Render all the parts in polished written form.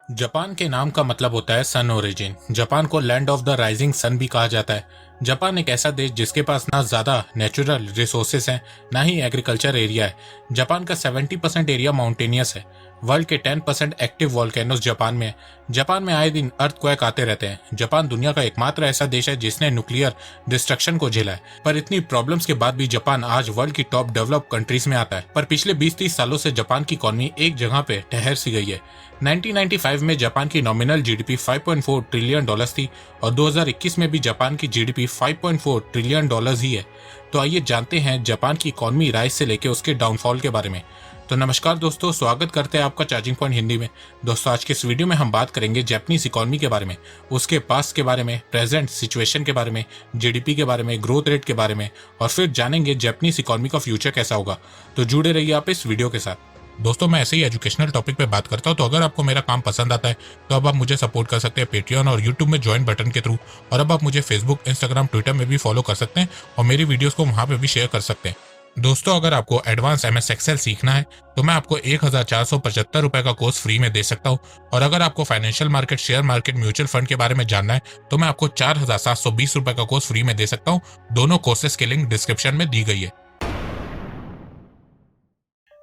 Japan के नाम का मतलब होता है सन ओरिजिन। जापान को land of the rising sun भी कहा जाता है। जापान एक ऐसा देश जिसके पास ना ज्यादा नेचुरल रिसोर्सेस हैं, ना ही एग्रीकल्चर एरिया है। जापान का 70% एरिया माउंटेनियस है। वर्ल्ड के 10% एक्टिव वॉल्केनोस जापान में है। जापान में आए दिन अर्थक्वेक आते रहते हैं। जापान दुनिया का एकमात्र ऐसा देश है जिसने न्यूक्लियर डिस्ट्रक्शन को झेला है। पर इतनी प्रॉब्लम्स के बाद भी जापान आज वर्ल्ड की टॉप डेवलप कंट्रीज में आता है। पर पिछले 20-30 सालों से जापान की इकोनॉमी एक जगह पे ठहर सी गई है। 1995 में जापान की नॉमिनल जीडीपी 5.4 ट्रिलियन डॉलर्स थी और 2021 में भी जापान की जीडीपी 5.4 ट्रिलियन डॉलर्स ही है। तो आइए जानते हैं जापान की इकोनॉमी राइज से लेकर उसके डाउनफॉल के बारे में। तो नमस्कार दोस्तों, स्वागत करते हैं आपका चार्जिंग पॉइंट हिंदी में। दोस्तों, आज के इस वीडियो में हम बात करेंगे जापानीज इकोनॉमी के बारे में, उसके पास्ट के बारे में, प्रेजेंट सिचुएशन के बारे में, जीडीपी के बारे में, ग्रोथ रेट के बारे में, और फिर जानेंगे जापानीज इकोनॉमी का फ्यूचर कैसा होगा। तो जुड़े रहिए आप इस वीडियो के साथ। दोस्तों, मैं ऐसे ही एजुकेशनल टॉपिक पे बात करता हूँ, तो अगर आपको मेरा काम पसंद आता है तो अब आप मुझे सपोर्ट कर सकते हैं पेट्रियन और यूट्यूब में ज्वाइन बटन के थ्रू। और अब आप मुझे फेसबुक, इंस्टाग्राम, ट्विटर में भी फॉलो कर सकते हैं और मेरी वीडियोस को वहाँ पे भी शेयर कर सकते हैं। दोस्तों, अगर आपको एडवांस MS एक्सेल सीखना है तो मैं आपको 1475 रुपए का कोर्स फ्री में दे सकता हूँ। और अगर आपको financial market, share market, mutual fund के बारे में जानना है तो मैं आपको 4720 रुपए का कोर्स फ्री में दे सकता हूँ। दोनों कोर्सेज की लिंक डिस्क्रिप्शन में दी गई है।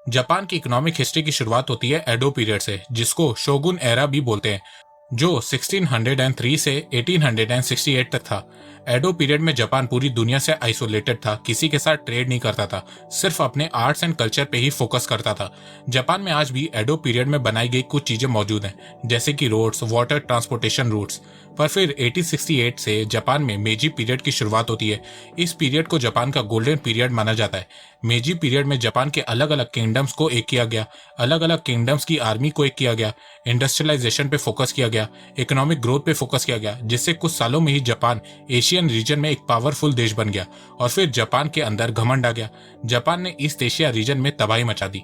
जापान की इकोनॉमिक हिस्ट्री की शुरुआत होती है एडो पीरियड से, जिसको शोगुन एरा भी बोलते हैं, जो 1603 से 1868 तक था। एडो पीरियड में जापान पूरी दुनिया से आइसोलेटेड था, किसी के साथ ट्रेड नहीं करता था, सिर्फ अपने आर्ट्स एंड कल्चर पे ही फोकस करता था। जापान में आज भी एडो पीरियड में बनाई गई कुछ चीजें मौजूद हैं, जैसे कि रोड्स, वाटर ट्रांसपोर्टेशन रूट्स। पर फिर 1868 से जापान में मेजी पीरियड की शुरुआत होती है। इस पीरियड को जापान का गोल्डन पीरियड माना जाता है। मेजी पीरियड में जापान के अलग अलग किंगडम्स को एक किया गया, अलग अलग किंगडम्स की आर्मी को एक किया गया, इंडस्ट्रियलाइजेशन पे फोकस किया गया, इकोनॉमिक ग्रोथ पे फोकस किया गया, जिससे कुछ सालों में ही जापान एशियन रीजन में एक पावरफुल देश बन गया। और फिर जापान के अंदर घमंड आ गया। जापान ने ईस्ट एशिया रीजन में तबाही मचा दी।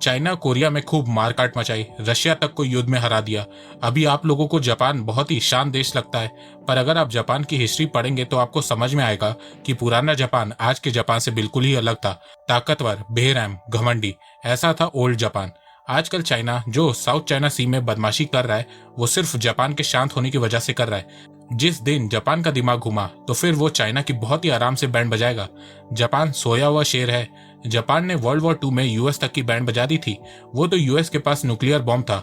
चाइना कोरिया में खूब मारकाट मचाई, रशिया तक को युद्ध में हरा दिया। अभी आप लोगों को जापान बहुत ही शांत देश लगता है, पर अगर आप जापान की हिस्ट्री पढ़ेंगे तो आपको समझ में आएगा कि पुराना जापान आज के जापान से बिल्कुल ही अलग था। ताकतवर, बेरहम, घमंडी, ऐसा था ओल्ड जापान। आजकल चाइना जो साउथ चाइना सी में बदमाशी कर रहा है, वो सिर्फ जापान के शांत होने की वजह से कर रहा है। जिस दिन जापान का दिमाग घुमा तो फिर वो चाइना की बहुत ही आराम से बैंड बजाएगा। जापान सोया हुआ शेर है। जापान ने वर्ल्ड वॉर 2 में यूएस तक की बैंड बजा दी थी। वो तो यूएस के पास न्यूक्लियर बॉम्ब था।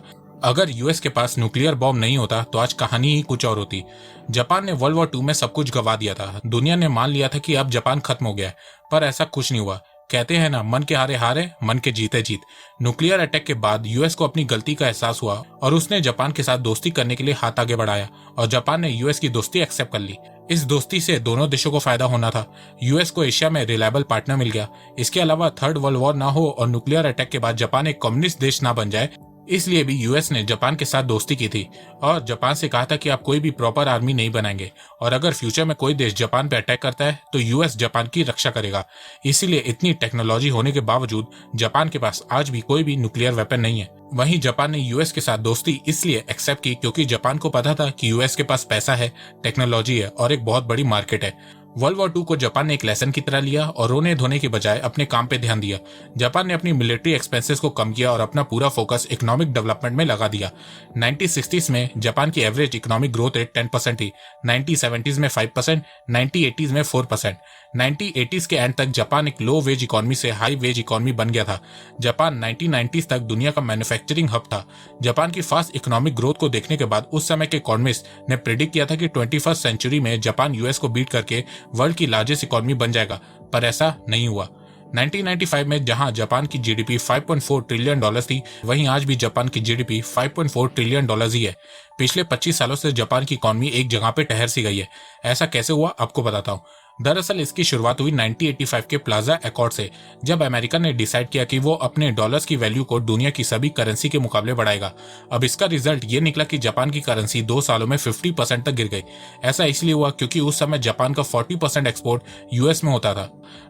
अगर यूएस के पास न्यूक्लियर बॉम्ब नहीं होता तो आज कहानी ही कुछ और होती। जापान ने वर्ल्ड वॉर 2 में सब कुछ गवा दिया था। दुनिया ने मान लिया था कि अब जापान खत्म हो गया है, पर ऐसा कुछ नहीं हुआ। कहते हैं ना, मन के हारे हारे, मन के जीते जीत। न्यूक्लियर अटैक के बाद यूएस को अपनी गलती का एहसास हुआ और उसने जापान के साथ दोस्ती करने के लिए हाथ आगे बढ़ाया और जापान ने यूएस की दोस्ती एक्सेप्ट कर ली। इस दोस्ती से दोनों देशों को फायदा होना था। यूएस को एशिया में रिलायबल पार्टनर मिल गया। इसके अलावा थर्ड वर्ल्ड वॉर ना हो और न्यूक्लियर अटैक के बाद जापान एक कम्युनिस्ट देश ना बन जाए, इसलिए भी यूएस ने जापान के साथ दोस्ती की थी और जापान से कहा था कि आप कोई भी प्रॉपर आर्मी नहीं बनाएंगे और अगर फ्यूचर में कोई देश जापान पे अटैक करता है तो यूएस जापान की रक्षा करेगा। इसीलिए इतनी टेक्नोलॉजी होने के बावजूद जापान के पास आज भी कोई भी न्यूक्लियर वेपन नहीं है। वहीं जापान ने यूएस के साथ दोस्ती इसलिए एक्सेप्ट की क्योंकि जापान को पता था कि यूएस के पास पैसा है, टेक्नोलॉजी है और एक बहुत बड़ी मार्केट है। वर्ल्ड वॉर 2 को जापान ने एक लेसन की तरह लिया और रोने धोने के बजाय अपने काम पे ध्यान दिया। जापान ने अपनी मिलिट्री एक्सपेंसेस को कम किया और अपना पूरा फोकस इकोनॉमिक डेवलपमेंट में लगा दिया। 1960s में जापान की एवरेज इकोनॉमिक ग्रोथ रेट 10% थी, 1970s में 5%, 1980s में 4%। 1980s के एंड तक जापान एक लो वेज इकोनॉमी से हाई वेज इकोनॉमी बन गया था। जापान 1990s तक दुनिया का मैन्युफैक्चरिंग हब था। जापान की फास्ट इकोनॉमिक ग्रोथ को देखने के बाद उस समय के इकोनॉमिस्ट ने प्रेडिक्ट किया था कि 21st सेंचुरी में जापान यूएस को बीट करके वर्ल्ड की लार्जेस्ट इकोनॉमी बन जाएगा, पर ऐसा नहीं हुआ। 1995 में जहां जापान की जीडीपी 5.4 ट्रिलियन डॉलर्स थी, वहीं आज भी जापान की जीडीपी 5.4 ट्रिलियन डॉलर्स ही है। पिछले 25 सालों से जापान की इकोनॉमी एक जगह पे ठहर सी गई है। ऐसा कैसे हुआ, आपको बताता हूँ। दरअसल इसकी शुरुआत हुई 1985 के प्लाजा अकॉर्ड से, जब अमेरिका ने डिसाइड किया कि वो अपने डॉलर्स की वैल्यू को दुनिया की सभी करेंसी के मुकाबले बढ़ाएगा। अब इसका रिजल्ट ये निकला कि जापान की करेंसी 2 सालों में 50% तक गिर गई। ऐसा इसलिए हुआ क्योंकि उस समय जापान का 40% एक्सपोर्ट यूएस में होता था।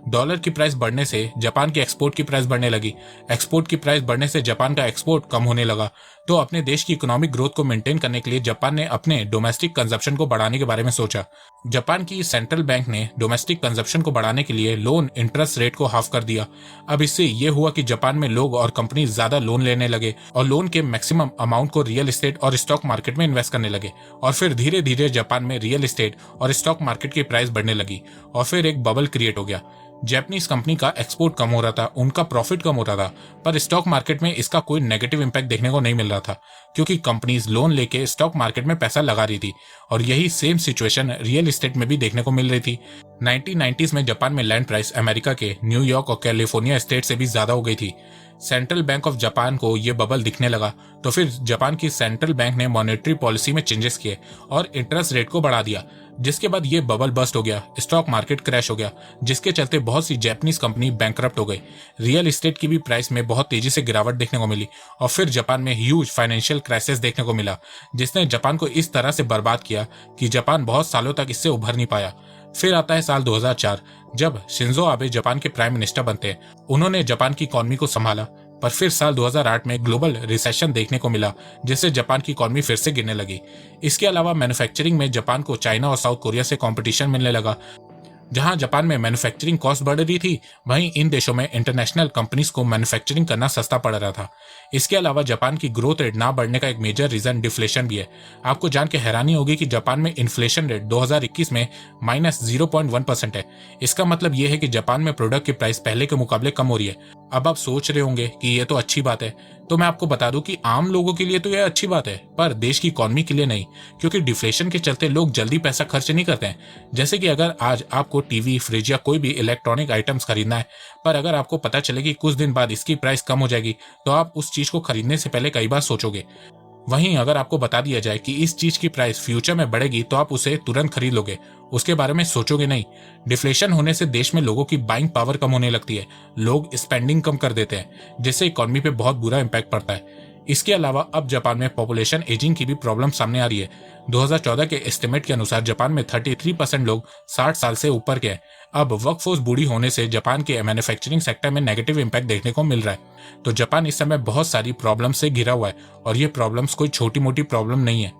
डॉलर की प्राइस बढ़ने से जापान की एक्सपोर्ट की प्राइस बढ़ने लगी। एक्सपोर्ट की प्राइस बढ़ने से जापान का एक्सपोर्ट कम होने लगा। तो अपने देश की इकोनॉमिक ग्रोथ को मेंटेन करने के लिए जापान ने अपने डोमेस्टिक कंजप्शन को बढ़ाने के बारे में सोचा। जापान की सेंट्रल बैंक ने डोमेस्टिक कंजप्शन को बढ़ाने के लिए लोन इंटरेस्ट रेट को हाफ कर दिया। अब इससे ये हुआ कि जापान में लोग और कंपनी ज्यादा लोन लेने लगे और लोन के मैक्सिमम अमाउंट को रियल एस्टेट और स्टॉक मार्केट में इन्वेस्ट करने लगे। और फिर धीरे धीरे जापान में रियल एस्टेट और स्टॉक मार्केट की प्राइस बढ़ने लगी और फिर एक बबल क्रिएट हो गया। जापानीज कंपनी का एक्सपोर्ट कम हो रहा था, उनका प्रॉफिट कम हो रहा था, पर स्टॉक मार्केट में इसका कोई नेगेटिव इंपैक्ट देखने को नहीं मिल रहा था क्योंकि कंपनीज लोन लेके स्टॉक मार्केट में पैसा लगा रही थी। और यही सेम सिचुएशन रियल एस्टेट में भी देखने को मिल रही थी। 1990s में जापान में लैंड प्राइस अमेरिका के न्यूयॉर्क और कैलिफोर्निया स्टेट से भी ज्यादा हो गई थी। सेंट्रल बैंक ऑफ जापान को ये बबल दिखने लगा तो फिर जापान की सेंट्रल बैंक ने मॉनेटरी पॉलिसी में चेंजेस किए और इंटरेस्ट रेट को बढ़ा दिया, जिसके बाद ये बबल बस्ट हो गया, स्टॉक मार्केट क्रैश हो गया, जिसके चलते बहुत सी जापानीज कंपनी बैंकरप्ट हो गई। रियल एस्टेट की भी प्राइस में बहुत तेजी से गिरावट देखने को मिली और फिर जापान में ह्यूज फाइनेंशियल क्राइसिस देखने को मिला, जिसने जापान को इस तरह से बर्बाद किया कि जापान बहुत सालों तक इससे उभर नहीं पाया। फिर आता है साल 2004, जब शिंजो आबे जापान के प्राइम मिनिस्टर बनते हैं। उन्होंने जापान की इकॉनमी को संभाला, पर फिर साल 2008 में ग्लोबल रिसेशन देखने को मिला, जिससे जापान की इकॉनमी फिर से गिरने लगी। इसके अलावा मैन्युफैक्चरिंग में जापान को चाइना और साउथ कोरिया से कंपटीशन मिलने लगा। जहां जापान में मैन्युफैक्चरिंग कॉस्ट बढ़ रही थी, वहीं इन देशों में इंटरनेशनल कंपनीज को मैन्युफैक्चरिंग करना सस्ता पड़ रहा था। इसके अलावा जापान की ग्रोथ रेट ना बढ़ने का एक मेजर रीजन डिफ्लेशन भी है। आपको जान के हैरानी होगी कि जापान में इन्फ्लेशन रेट 2021 में -0.1% है। इसका मतलब यह है कि जापान में प्रोडक्ट की प्राइस पहले के मुकाबले कम हो रही है। अब आप सोच रहे होंगे कि ये तो अच्छी बात है, तो मैं आपको बता दूं कि आम लोगों के लिए तो यह अच्छी बात है, पर देश की इकॉनमी के लिए नहीं, क्योंकि डिफ्लेशन के चलते लोग जल्दी पैसा खर्च नहीं करते हैं। जैसे कि अगर आज आपको टीवी, फ्रिज या कोई भी इलेक्ट्रॉनिक आइटम्स खरीदना है, पर अगर आपको पता चले कि कुछ दिन बाद इसकी प्राइस कम हो जाएगी, तो आप उस चीज को खरीदने से पहले कई बार सोचोगे। वहीं अगर आपको बता दिया जाए कि इस चीज की प्राइस फ्यूचर में बढ़ेगी, तो आप उसे तुरंत खरीद लोगे, उसके बारे में सोचोगे नहीं। डिफ्लेशन होने से देश में लोगों की बाइंग पावर कम होने लगती है, लोग स्पेंडिंग कम कर देते हैं, जिससे इकोनॉमी पे बहुत बुरा इंपैक्ट पड़ता है। इसके अलावा अब जापान में पॉपुलेशन एजिंग की भी प्रॉब्लम सामने आ रही है। 2014 के एस्टिमेट के अनुसार जापान में 33% लोग 60 साल से ऊपर के हैं। अब वर्कफोर्स बूढ़ी होने से जापान के मैन्युफैक्चरिंग सेक्टर में नेगेटिव इंपैक्ट देखने को मिल रहा है। तो जापान इस समय बहुत सारी प्रॉब्लम से घिरा हुआ है और ये प्रॉब्लम्स कोई छोटी मोटी प्रॉब्लम नहीं है।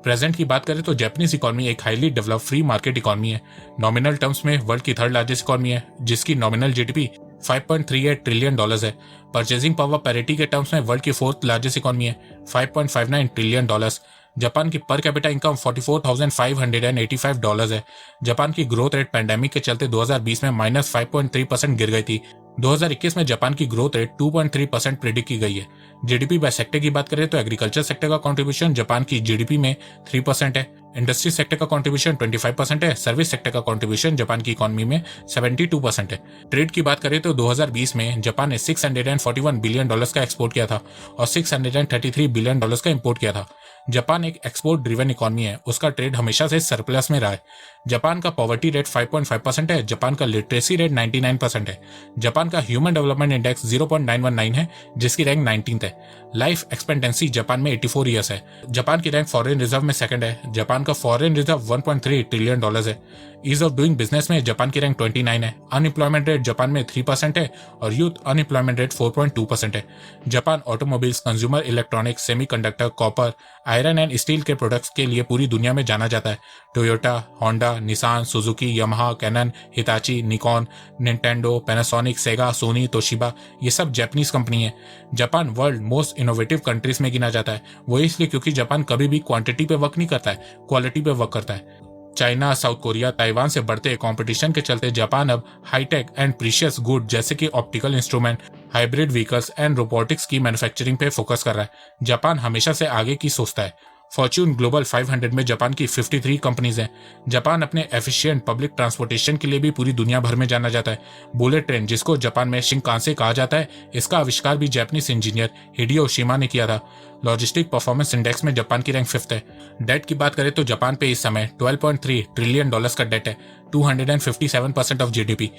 प्रेजेंट की बात करें तो जापानीज इकोनॉमी एक highly developed free market economy है। नॉमिनल टर्म्स में वर्ल्ड की थर्ड लार्जेस्ट इकोनॉमी है, जिसकी नॉमिनल जीडीपी $5.38 ट्रिलियन है। परचेजिंग पावर पैरिटी के टर्म्स में वर्ल्ड की फोर्थ लार्जेस्ट इकोनॉमी है, $5.59 ट्रिलियन। जापान की पर कैपिटा इनकम $44,585 है। जापान की ग्रोथ रेट पैंडेमिक के चलते 2020 में -5.3% गिर गई थी। 2021 में जापान की ग्रोथ रेट 2.3% प्रेडिक्ट की गई है। जीडीपी बाय सेक्टर की बात करें तो एग्रीकल्चर सेक्टर का कंट्रीब्यूशन जापान की जीडीपी में 3% है, इंडस्ट्री सेक्टर का कंट्रीब्यूशन 25% है, सर्विस सेक्टर का कंट्रीब्यूशन जापान की इकोनॉमी में 72% है। ट्रेड की बात करें तो 2020 में जापान ने $641 बिलियन का एक्सपोर्ट किया था और $633 बिलियन का इंपोर्ट किया था। जापान एक एक्सपोर्ट ड्रिवन इकोनॉमी है, उसका ट्रेड हमेशा से सरप्लस में रहा है। जापान का पॉवर्टी रेट 5.5% है, जापान का लिटरेसी रेट 99% है। जापान का ह्यूमन डेवलपमेंट इंडेक्स 0.919 है, जिसकी रैंक 19th है। लाइफ एक्सपेक्टेंसी जापान में 84 ईयर्स है। जापान की रैंक फॉरेन रिजर्व में सेकंड है। जापान का फॉरेन रिजर्व $1.3 ट्रिलियन है। ईज ऑफ डूइंग बिजनेस में जापान की रैंक 29 है। अनएम्प्लॉयमेंट रेट जापान में 3% है और यूथ अनएम्प्लॉयमेंट रेट 4.2% है। Japan automobiles, consumer electronics, semiconductor, copper, iron and steel के प्रोडक्ट्स के लिए पूरी दुनिया में जाना जाता है। Toyota, Honda, Nissan, Suzuki, Yamaha, Canon, Hitachi, Nikon, Nintendo, Panasonic, Sega, Sony, Toshiba, ये सब जापानीज कंपनी है। Japan world most innovative countries में गिना जाता है, वो इसलिए क्योंकि जापान कभी भी क्वांटिटी पे वर्क नहीं करता है, क्वालिटी पे वर्क करता है। चाइना, साउथ कोरिया, ताइवान से बढ़ते कंपटीशन के चलते जापान अब हाईटेक एंड प्रीशियस गुड जैसे कि optical instrument, hybrid vehicles and robotics की मैन्युफैक्चरिंग पे फोकस कर रहा है। जापान हमेशा से आगे की सोचता है। फॉर्च्यून ग्लोबल 500 में जापान की 53 कंपनीज हैं। जापान अपने एफिशिएंट पब्लिक ट्रांसपोर्टेशन के लिए भी पूरी दुनिया भर में जाना जाता है। बुलेट ट्रेन, जिसको जापान में शिंकानसे कहा जाता है, इसका आविष्कार भी जापानीज इंजीनियर हिडेयो ओशिमा ने किया था। लॉजिस्टिक परफॉर्मेंस इंडेक्स में जापान की रैंक 5th है। डेट की बात करें तो जापान पे इस समय $12.3 ट्रिलियन का डेट है, 257% ऑफ जीडीपी।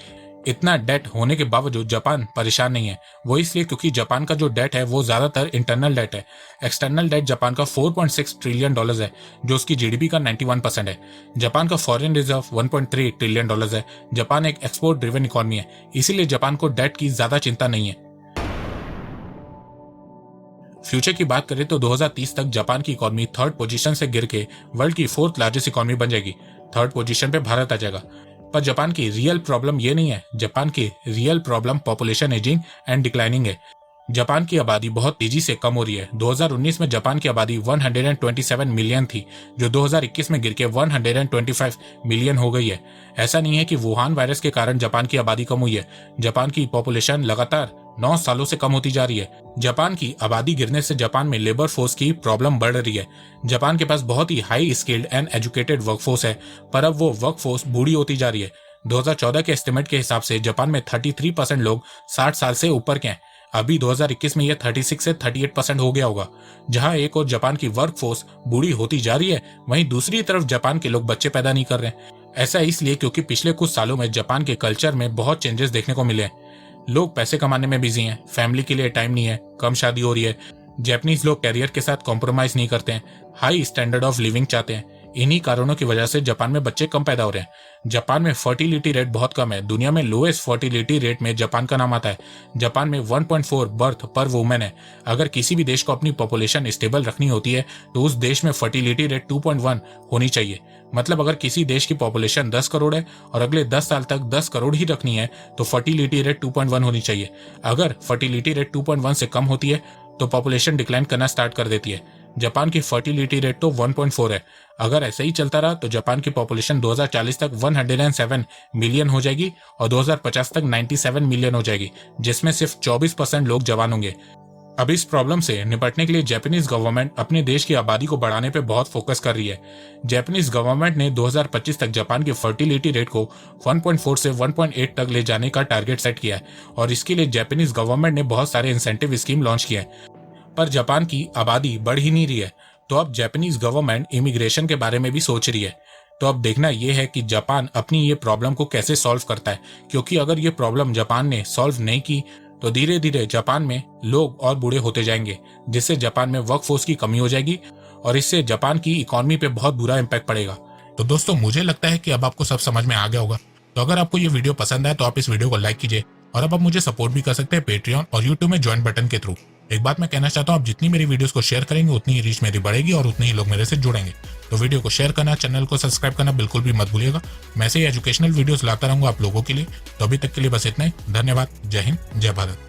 इतना डेट होने के बावजूद जापान परेशान नहीं है, वो इसलिए क्योंकि जापान का जो डेट है वो ज्यादातर इंटरनल डेट है। एक्सटर्नल डेट जापान का $4.6 ट्रिलियन है, जो उसकी जीडीपी का 91% है। जापान का फॉरेन रिजर्व $1.3 ट्रिलियन है। जापान एक एक्सपोर्ट ड्रिवन इकोनॉमी है, इसीलिए जापान को डेट की ज्यादा चिंता नहीं है। फ्यूचर की बात करें तो 2030 तक जापान की इकोनॉमी 3rd पोजीशन से गिर के वर्ल्ड की 4th लार्जेस्ट इकोनॉमी बन जाएगी। 3rd पोजीशन पे भारत आ जाएगा। पर जापान की रियल प्रॉब्लम ये नहीं है। जापान की real problem population ageing and declining है। जापान की आबादी बहुत तेजी से कम हो रही है। 2019 में जापान की आबादी 127 मिलियन थी, जो 2021 में गिर के 125 मिलियन हो गई है। ऐसा नहीं है कि वुहान वायरस के कारण जापान की आबादी कम हुई है। जापान की पॉपुलेशन लगातार 9 सालों से कम होती जा रही है। जापान की आबादी गिरने से जापान में लेबर फोर्स की प्रॉब्लम बढ़ रही है। जापान के पास बहुत ही high skilled and educated workforce है, पर अब वो वर्कफोर्स बूढ़ी होती जा रही है। 2014 के एस्टिमेट के हिसाब से जापान में 33% लोग 60 साल से ऊपर के हैं। अभी 2021 में यह 36 से 38% हो गया होगा। जहां एक और जापान की वर्कफोर्स बूढ़ी होती जा रही है, वहीं दूसरी तरफ जापान के लोग बच्चे पैदा नहीं कर रहे। ऐसा इसलिए क्योंकि पिछले कुछ सालों में जापान के कल्चर में बहुत चेंजेस देखने को मिले हैं। लोग पैसे कमाने में बिजी हैं, फैमिली के लिए टाइम नहीं है, कम शादी हो रही है। जापानीज लोग कैरियर के साथ कॉम्प्रोमाइज नहीं करते हैं, हाई स्टैंडर्ड ऑफ लिविंग चाहते हैं। इन्हीं कारणों की वजह से जापान में बच्चे कम पैदा हो रहे हैं। जापान में फर्टिलिटी रेट बहुत कम है। दुनिया में लोएस्ट फर्टिलिटी रेट में जापान का नाम आता है। जापान में 1.4 बर्थ पर वुमेन है। अगर किसी भी देश को अपनी पॉपुलेशन स्टेबल रखनी होती है तो उस देश में फर्टिलिटी रेट 2.1 होनी चाहिए। मतलब अगर किसी देश की पॉपुलेशन 10 करोड़ है और अगले 10 साल तक 10 करोड़ ही रखनी है तो फर्टिलिटी रेट 2.1 होनी चाहिए। अगर फर्टिलिटी रेट 2.1 से कम होती है तो पॉपुलेशन डिक्लाइन करना स्टार्ट कर देती है। जापान की फर्टिलिटी रेट तो 1.4 है। अगर ऐसे ही चलता रहा तो जापान की पॉपुलेशन 2040 तक 107 मिलियन हो जाएगी और 2050 तक 97 मिलियन हो जाएगी, जिसमें सिर्फ 24% लोग जवान होंगे। अब इस प्रॉब्लम से निपटने के लिए जापानीज गवर्नमेंट अपने देश की आबादी को बढ़ाने पे बहुत फोकस कर रही है। जापानीज गवर्नमेंट ने 2025 तक जापान की फर्टिलिटी रेट को 1.4 से 1.8 तक ले जाने का टारगेट सेट किया है और इसके लिए जापानीज गवर्नमेंट ने बहुत सारे इंसेंटिव स्कीम लॉन्च किए हैं। पर जापान की आबादी बढ़ ही नहीं रही है, तो अब जापानीज गवर्नमेंट इमिग्रेशन के बारे में भी सोच रही है। तो अब देखना यह है कि जापान अपनी ये प्रॉब्लम को कैसे सॉल्व करता है, क्योंकि अगर ये प्रॉब्लम जापान ने सॉल्व नहीं की तो धीरे धीरे जापान में लोग और बूढ़े होते जाएंगे, जिससे जापान में वर्कफोर्स की कमी हो जाएगी और इससे जापान की इकोनॉमी पे बहुत बुरा इम्पैक्ट पड़ेगा। तो दोस्तों, मुझे लगता है कि अब आपको सब समझ में आ गया होगा। तो अगर आपको ये वीडियो पसंद आए तो आप इस वीडियो को लाइक कीजिए और अब आप मुझे सपोर्ट भी कर सकते हैं पेट्रियन और यूट्यूब में ज्वाइन बटन के थ्रू। एक बात मैं कहना चाहता हूँ, आप जितनी मेरी वीडियोस को शेयर करेंगे उतनी ही रीच मेरी बढ़ेगी और उतने ही लोग मेरे से जुड़ेंगे। तो वीडियो को शेयर करना, चैनल को सब्सक्राइब करना बिल्कुल भी मत भूलिएगा। मैं ऐसे ही एजुकेशनल वीडियोस लाता रहूंगा आप लोगों के लिए। तो अभी तक के लिए बस इतना ही। धन्यवाद। जय हिंद, जय भारत।